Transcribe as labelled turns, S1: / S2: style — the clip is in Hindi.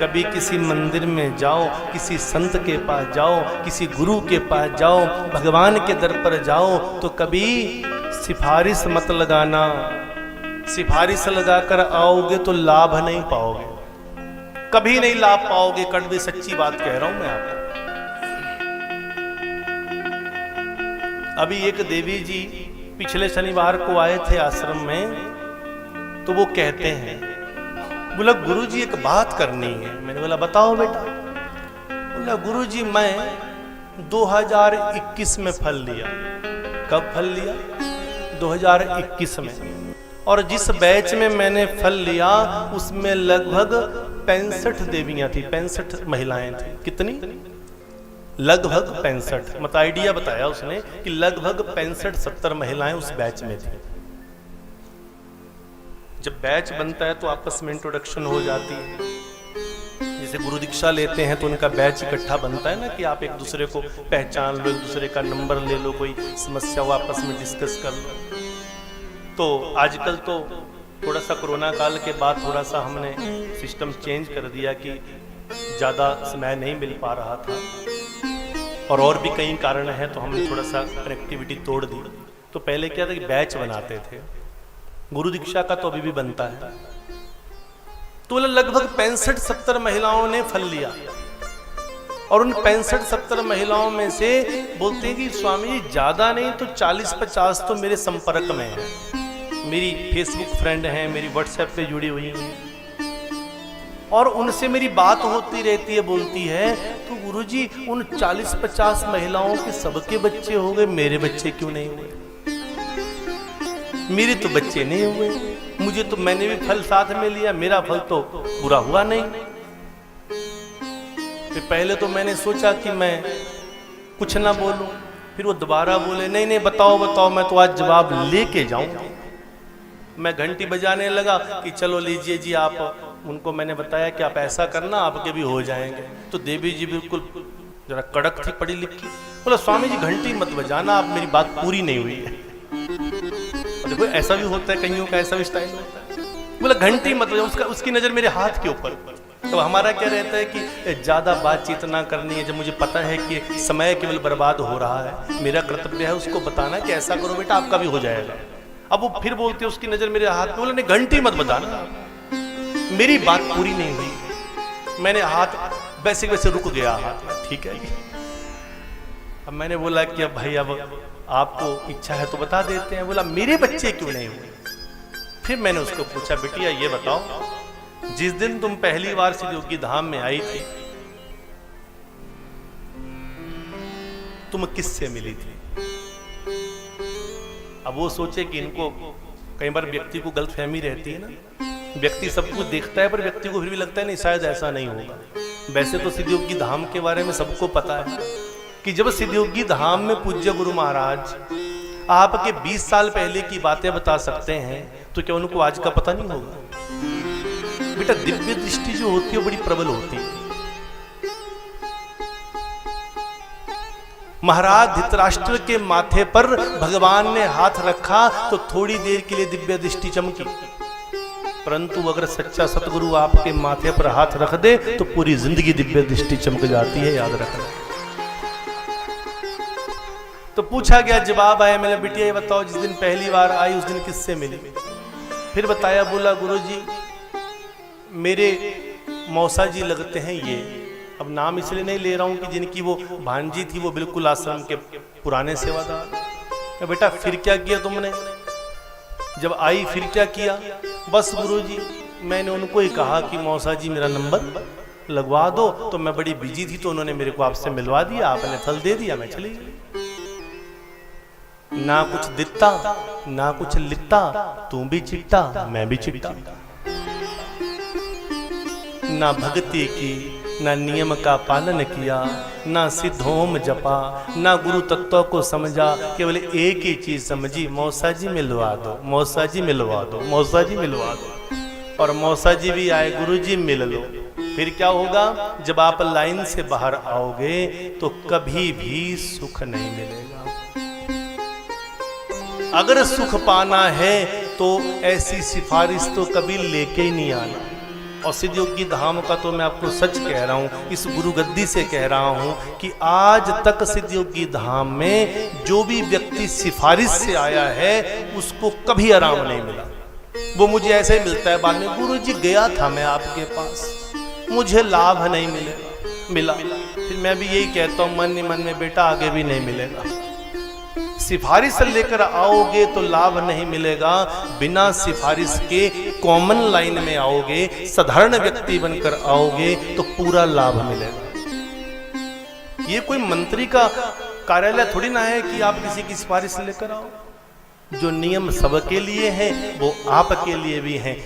S1: कभी किसी मंदिर में जाओ, किसी संत के पास जाओ, किसी गुरु के पास जाओ, भगवान के दर पर जाओ तो कभी सिफारिश मत लगाना। सिफारिश लगाकर आओगे तो लाभ नहीं पाओगे, कभी नहीं लाभ पाओगे। कड़वी सच्ची बात कह रहा हूं मैं आपको। अभी एक देवी जी पिछले शनिवार को आए थे आश्रम में, तो वो कहते हैं, बोला गुरुजी एक बात करनी है। मैंने बोला बताओ बेटा। बोला गुरुजी मैं 2021 में फल लिया। कब फल लिया? 2021 में। और जिस बैच में मैंने फल लिया उसमें लगभग 65 देवियां थी, 65 महिलाएं थी। कितनी? लगभग 65। मतलब आइडिया बताया उसने कि लगभग 65-70 महिलाएं उस बैच में थी। जब बैच बनता है तो आपस में इंट्रोडक्शन हो जाती है। जैसे गुरु दीक्षा लेते हैं तो उनका बैच इकट्ठा बनता है ना, कि आप एक दूसरे को पहचान लो, एक दूसरे का नंबर ले लो, कोई समस्या हो आपस में डिस्कस कर लो। तो आजकल तो थोड़ा सा कोरोना काल के बाद थोड़ा सा हमने सिस्टम चेंज कर दिया कि ज़्यादा समय नहीं मिल पा रहा था, और भी कई कारण हैं, तो हमने थोड़ा सा कनेक्टिविटी तोड़ दी। तो पहले क्या था कि बैच बनाते थे, गुरु दीक्षा का तो अभी भी बनता है। तो लगभग 65-70 महिलाओं ने फल लिया, और उन 65-70 महिलाओं में से बोलते हैं कि स्वामी जी ज्यादा नहीं तो 40-50 तो मेरे संपर्क में है, मेरी फेसबुक फ्रेंड हैं, मेरी व्हाट्सएप पे जुड़ी हुई हैं, और उनसे मेरी बात होती रहती है। बोलती है तो गुरुजी उन 40-50 महिलाओं के सबके बच्चे हो गए, मेरे बच्चे क्यों नहीं हुए? मेरे तो बच्चे नहीं हुए, मुझे तो, मैंने भी फल साथ में लिया, मेरा फल तो पूरा हुआ नहीं। फिर पहले तो मैंने सोचा कि मैं कुछ ना बोलूं, फिर वो दोबारा बोले नहीं नहीं बताओ बताओ, मैं तो आज जवाब लेके जाऊं। मैं घंटी बजाने लगा कि चलो लीजिए जी आप। उनको मैंने बताया कि आप ऐसा करना, आपके भी हो जाएंगे। तो देवी जी बिल्कुल जरा कड़क थी, पढ़ी लिखी। बोला स्वामी जी घंटी मत बजाना, आप, मेरी बात पूरी नहीं हुई है। देखो ऐसा भी होता है, कईयों का ऐसा भी स्टाइल होता है। बोला घंटी मत बजाओ, उसकी नजर मेरे हाथ के ऊपर। तो हमारा क्या रहता है कि ज्यादा बातचीत ना करनी है। जब मुझे पता है कि समय केवल बर्बाद हो रहा है, मेरा कर्तव्य है उसको बताना कि ऐसा करो बेटा, आपका भी हो जाएगा। अब वो फिर बोलती है, उसकी नजर मेरे हाथ में। बोला नहीं घंटी मत बजाना, मेरी बात पूरी नहीं हुई। मैंने हाथ वैसे वैसे रुक गया हाथ में, ठीक है। अब मैंने बोला कि अब भाई अब आपको इच्छा है तो बता देते हैं। बोला मेरे बच्चे क्यों नहीं हुए? फिर मैंने उसको पूछा बिटिया ये बताओ, जिस दिन तुम पहली बार सिद्धयोगी धाम में आई थी तुम किससे मिली थी? अब वो सोचे कि इनको, कई बार व्यक्ति को गलतफहमी रहती है ना, व्यक्ति सब कुछ देखता है पर व्यक्ति को फिर भी लगता है नहीं शायद ऐसा नहीं होगा। वैसे तो सिद्धयोगी धाम के बारे में सबको पता है कि जब सिद्धयोगी धाम में पूज्य गुरु महाराज आपके 20 साल पहले की बातें बता सकते हैं, तो क्या उनको आज का पता नहीं होगा? बेटा दिव्य दृष्टि जो होती है बड़ी प्रबल होती है। महाराज धृतराष्ट्र के माथे पर भगवान ने हाथ रखा तो थोड़ी देर के लिए दिव्य दृष्टि चमकी, परंतु अगर सच्चा सतगुरु आपके माथे पर हाथ रख दे तो पूरी जिंदगी दिव्य दृष्टि चमक जाती है, याद रखना। तो पूछा गया, जवाब आया। मैंने बिटिया ये बताओ, जिस दिन पहली बार आई उस दिन किससे मिली? फिर बताया। बोला गुरुजी मेरे मौसा जी लगते हैं ये, अब नाम इसलिए नहीं ले रहा हूं कि जिनकी वो भांजी थी वो बिल्कुल आश्रम के पुराने सेवादार। तो बेटा फिर क्या किया तुमने? जब आई फिर क्या किया? बस गुरुजी मैंने उनको ही कहा कि मौसा जी मेरा नंबर लगवा दो, तो मैं बड़ी बिजी थी तो उन्होंने मेरे को आपसे मिलवा दिया, आपने फल दे दिया, मैं चली गई। ना कुछ दिता ना कुछ लिता, तू भी चिट्टा मैं भी चिट्टा। ना भक्ति की ना नियम का पालन किया, ना सिद्धोम जपा, ना गुरु तत्व को समझा, केवल एक ही चीज समझी, मौसा जी मिलवा दो, मौसा जी मिलवा दो, मौसा जी मिलवा दो। और मौसा जी भी आए, गुरु जी मिल लो। फिर क्या होगा? जब आप लाइन से बाहर आओगे तो कभी भी सुख नहीं मिलेगा। अगर सुख पाना है तो ऐसी सिफारिश तो कभी लेके ही नहीं आना। और सिद्ध योगी धाम का तो मैं आपको सच कह रहा हूँ, इस गुरु गद्दी से कह रहा हूँ कि आज तक सिद्ध योगी धाम में जो भी व्यक्ति सिफारिश से आया है उसको कभी आराम नहीं मिला। वो मुझे ऐसे ही मिलता है बाद में, गुरु जी गया था मैं आपके पास, मुझे लाभ नहीं मिला। फिर मैं भी यही कहता हूँ मन ही मन में, बेटा आगे भी नहीं मिलेगा। सिफारिश लेकर आओगे तो लाभ नहीं मिलेगा, बिना सिफारिश के कॉमन लाइन में आओगे, साधारण व्यक्ति बनकर आओगे तो पूरा लाभ मिलेगा। ये कोई मंत्री का कार्यालय थोड़ी ना है कि आप किसी की सिफारिश लेकर आओ। जो नियम सबके लिए हैं वो आपके लिए भी हैं।